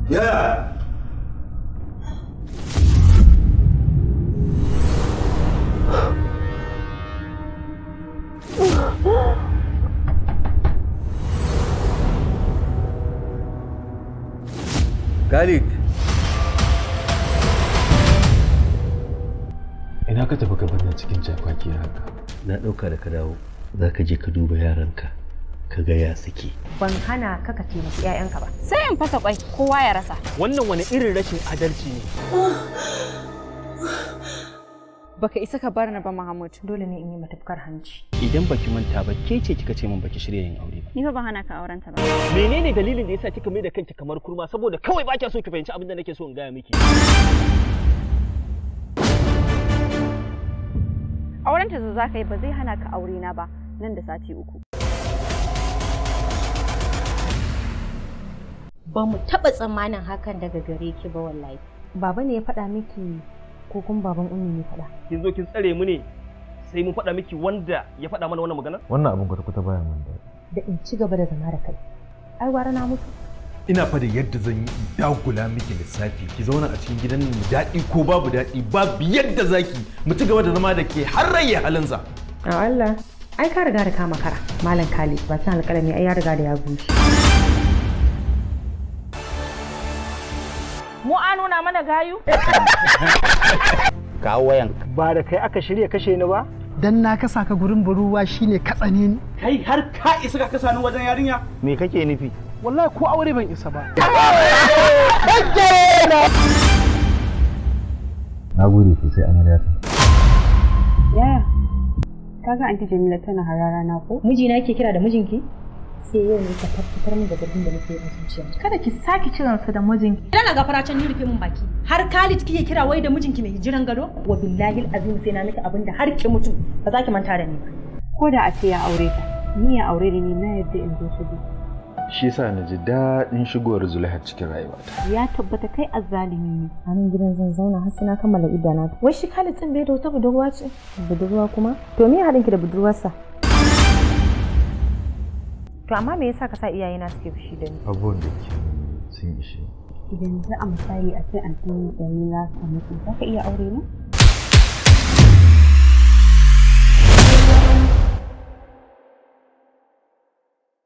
Yaya! Khalid! Ina ka tafi gaban nan cikin jafaki haka? Na ɗauka da ka dawo, za ka je ka duba yaranka, ka ga ya suke. Ban hana ka ka taimaki 'ya'yanka ba. Sai in fasa kwai kowa ya rasa. Wannan wani irin rashin adalci ne. Baka isa ka bar ni ba Mahmud. Dole ne in yi matafkar hanci. Idan baki manta ba ke ce kika ce min baki shirya yin aure ba. Ni fa ban hana ka auren ta ba. Menene dalilin da yasa kika mai da kanki kamar kurma saboda kawai ba kya so ki fahimci abin da nake so in gaya miki. Auren ta za ka yi ba zai hana ka aure na ba nan da sati 3. Ba mu taɓa tsammanin hakan daga gare ki ba wallahi. Baba ne ya faɗa miki ko kuma baban ummi ne faɗa? Kin zo kin tsare mu ne sai mun faɗa miki wanda ya faɗa mana wannan magana? Wannan abin kwata-kwata baya mun daɗi. Da in ci gaba da zama da kai. Ai gwara na mutu. Ina fa da yadda zan yi dagula miki lissafi ki zauna a cikin gidan nan daɗi ko babu daɗi babu yadda zaki mu ci gaba da zama da ke har rai halinsa. A Allah. Ai ka riga da ka makara. Malam Khalid ba san alƙalami ai ya riga da ya bushe. Mu an nuna mana gayu? Kawo wayan. Ba da kai aka shirya kashe ni ba? Dan na kasa ka gurin buruwa shine katsane ni. Kai har ka isa ka kasa ni wajen yarinya? Me kake nufi? Wallahi ko aure ban isa ba. Na gode sosai amaryata. Yaya. Kaga anti Jamila tana harara na ko? Mijina yake kira da mijinki? Sai yau ne ka tabbatar min da zargin da nake a zuciya. Kada ki saki kiransa da mijinki. Ina ga faracen ni rufe min baki. Har Khalid kike kira wai da mijinki mai jiran gado? Wa billahi azim sai na miki abin da har ki mutu ba za ki manta da ni ba. Ko da a ce ya aure ta. Ni ya aure da ni na yadda in zo su bi. Shi yasa na ji daɗin shigowar Zulaiha cikin rayuwata. Ya tabbata kai azzalimi ne. A nan gidan zan zauna har sai na kammala idana. Wai shi Khalid din bai da wata budurwa ce? Budurwa kuma? To me haɗin ki da budurwarsa? To amma me yasa ka sa iyayena suke fushi da ni? Abubuwan da ke sun ishe. Idan za a misali a ce anti Jamila ta mutu, za ka iya aure ne?